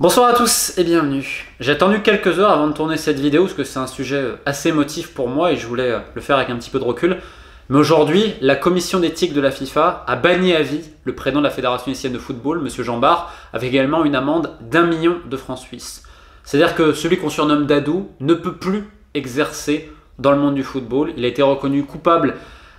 Bonsoir à tous et bienvenue. J'ai attendu quelques heures avant de tourner cette vidéo parce que c'est un sujet assez émotif pour moi et je voulais le faire avec un petit peu de recul. Mais aujourd'hui, la commission d'éthique de la FIFA a banni à vie le président de la Fédération haïtienne de football, M. Jean Bart, avec également une amende d'1 million de francs suisses. C'est-à-dire que celui qu'on surnomme Dadou ne peut plus exercer dans le monde du football. Il a été reconnu coupable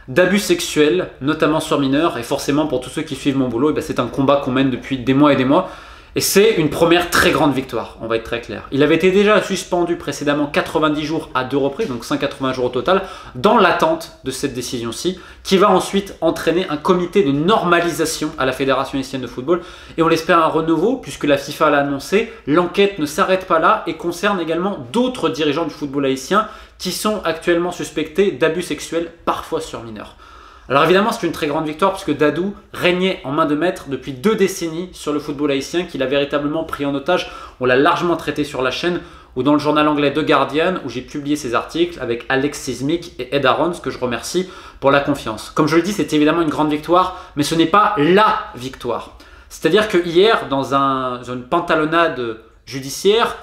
d'abus sexuels, notamment sur mineurs, et forcément pour tous ceux qui suivent mon boulot, c'est un combat qu'on mène depuis des mois et des mois. Et c'est une première très grande victoire, on va être très clair. Il avait été déjà suspendu précédemment 90 jours à 2 reprises, donc 180 jours au total, dans l'attente de cette décision-ci, qui va ensuite entraîner un comité de normalisation à la Fédération haïtienne de football. Et on l'espère un renouveau, puisque la FIFA l'a annoncé, l'enquête ne s'arrête pas là et concerne également d'autres dirigeants du football haïtien qui sont actuellement suspectés d'abus sexuels, parfois sur mineurs. Alors évidemment, c'est une très grande victoire puisque Dadou régnait en main de maître depuis 2 décennies sur le football haïtien, qu'il a véritablement pris en otage. On l'a largement traité sur la chaîne ou dans le journal anglais The Guardian où j'ai publié ces articles avec Alex Seismic et Ed Arons, que je remercie pour la confiance. Comme je le dis, c'est évidemment une grande victoire, mais ce n'est pas LA victoire. C'est-à-dire que hier, dans une pantalonnade judiciaire,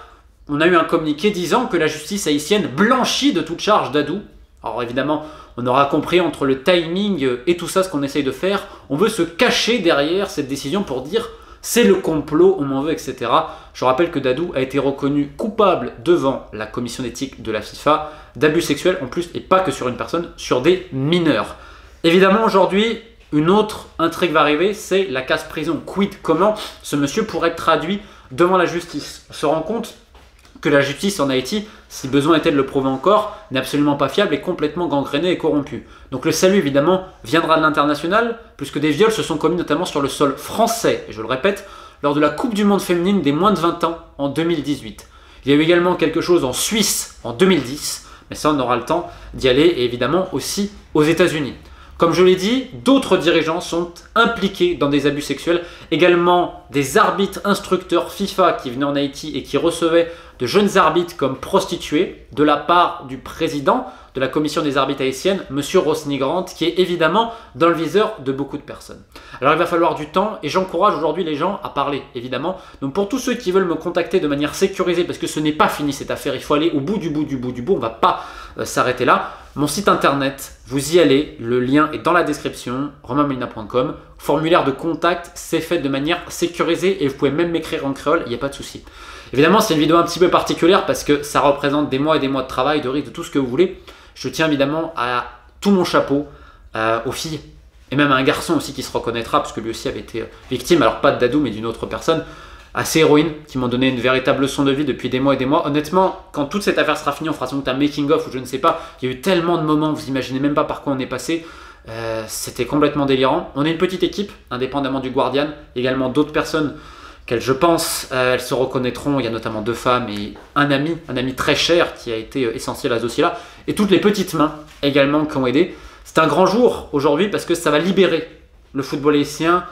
on a eu un communiqué disant que la justice haïtienne blanchit de toute charge Dadou. Alors évidemment, on aura compris entre le timing et tout ça ce qu'on essaye de faire. On veut se cacher derrière cette décision pour dire c'est le complot, on m'en veut, etc. Je rappelle que Dadou a été reconnu coupable devant la commission d'éthique de la FIFA d'abus sexuels en plus, et pas que sur une personne, sur des mineurs. Évidemment, aujourd'hui, une autre intrigue va arriver, c'est la casse-prison. Quid, comment ce monsieur pourrait être traduit devant la justice? On se rend compte que la justice en Haïti, si besoin était de le prouver encore, n'est absolument pas fiable et complètement gangrénée et corrompue. Donc le salut évidemment viendra de l'international, puisque des viols se sont commis notamment sur le sol français, et je le répète, lors de la Coupe du Monde féminine des moins de 20 ans en 2018. Il y a eu également quelque chose en Suisse en 2010, mais ça on aura le temps d'y aller, et évidemment aussi aux États-Unis. Comme je l'ai dit, d'autres dirigeants sont impliqués dans des abus sexuels, également des arbitres instructeurs FIFA qui venaient en Haïti et qui recevaient de jeunes arbitres comme prostituées de la part du président de la commission des arbitres haïtiennes, M. Rosny-Grant, qui est évidemment dans le viseur de beaucoup de personnes. Alors il va falloir du temps et j'encourage aujourd'hui les gens à parler, évidemment. Donc pour tous ceux qui veulent me contacter de manière sécurisée, parce que ce n'est pas fini cette affaire, il faut aller au bout du bout du bout du bout, on ne va pas s'arrêter là. Mon site internet, vous y allez, le lien est dans la description, romainmolina.com. Formulaire de contact, c'est fait de manière sécurisée et vous pouvez même m'écrire en créole, il n'y a pas de souci. Évidemment, c'est une vidéo un petit peu particulière parce que ça représente des mois et des mois de travail, de risque, de tout ce que vous voulez. Je tiens évidemment à tout mon chapeau aux filles et même à un garçon aussi qui se reconnaîtra parce que lui aussi avait été victime, alors pas de Dadou mais d'une autre personne, à ces héroïnes qui m'ont donné une véritable leçon de vie depuis des mois et des mois. Honnêtement, quand toute cette affaire sera finie, on fera sans doute un making-of ou je ne sais pas. Il y a eu tellement de moments, vous imaginez même pas par quoi on est passé. C'était complètement délirant. On est une petite équipe, indépendamment du Guardian, également d'autres personnes qu'elles, je pense, elles se reconnaîtront. Il y a notamment 2 femmes et un ami très cher qui a été essentiel à ce dossier-là. Et toutes les petites mains également qui ont aidé. C'est un grand jour aujourd'hui parce que ça va libérer le football haïtien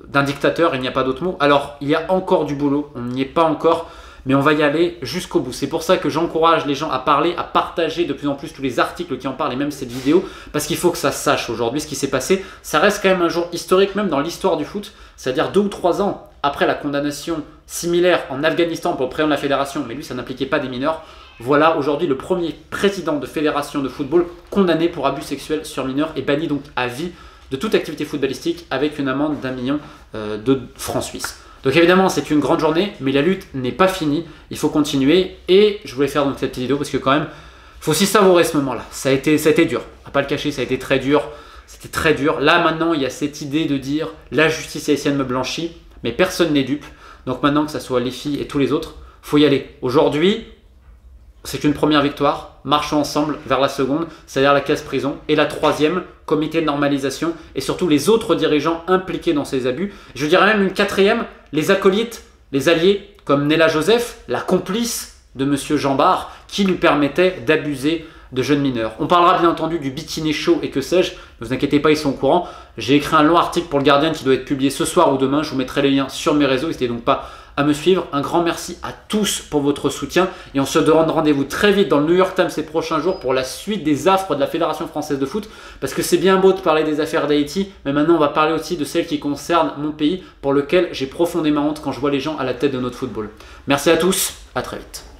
d'un dictateur, il n'y a pas d'autre mot. Alors, il y a encore du boulot, on n'y est pas encore, mais on va y aller jusqu'au bout. C'est pour ça que j'encourage les gens à parler, à partager de plus en plus tous les articles qui en parlent et même cette vidéo, parce qu'il faut que ça sache aujourd'hui ce qui s'est passé. Ça reste quand même un jour historique, même dans l'histoire du foot, c'est-à-dire 2 ou 3 ans après la condamnation similaire en Afghanistan pour le président de la fédération, mais lui, ça n'impliquait pas des mineurs. Voilà aujourd'hui le premier président de fédération de football condamné pour abus sexuels sur mineurs et banni donc à vie de toute activité footballistique avec une amende d'1 million de francs suisses. Donc évidemment, c'est une grande journée, mais la lutte n'est pas finie. Il faut continuer et je voulais faire donc cette petite vidéo parce que quand même, il faut aussi savourer ce moment-là. Ça a été dur. On va pas le cacher, ça a été très dur. C'était très dur. Là, maintenant, il y a cette idée de dire la justice haïtienne me blanchit, mais personne n'est dupe. Donc maintenant, que ce soit les filles et tous les autres, faut y aller. Aujourd'hui, c'est une première victoire, marchons ensemble vers la seconde, c'est-à-dire la casse-prison, et la troisième, comité de normalisation, et surtout les autres dirigeants impliqués dans ces abus. Je dirais même une quatrième, les acolytes, les alliés, comme Nella Joseph, la complice de M. Jean Bart, qui lui permettait d'abuser de jeunes mineurs. On parlera bien entendu du bikini show et que sais-je, ne vous inquiétez pas, ils sont au courant. J'ai écrit un long article pour le Guardian qui doit être publié ce soir ou demain, je vous mettrai les liens sur mes réseaux, n'hésitez donc pas à me suivre. Un grand merci à tous pour votre soutien et on se donne rendez-vous très vite dans le New York Times ces prochains jours pour la suite des affres de la Fédération Française de Foot, parce que c'est bien beau de parler des affaires d'Haïti, mais maintenant on va parler aussi de celles qui concernent mon pays, pour lequel j'ai profondément honte quand je vois les gens à la tête de notre football. Merci à tous, à très vite.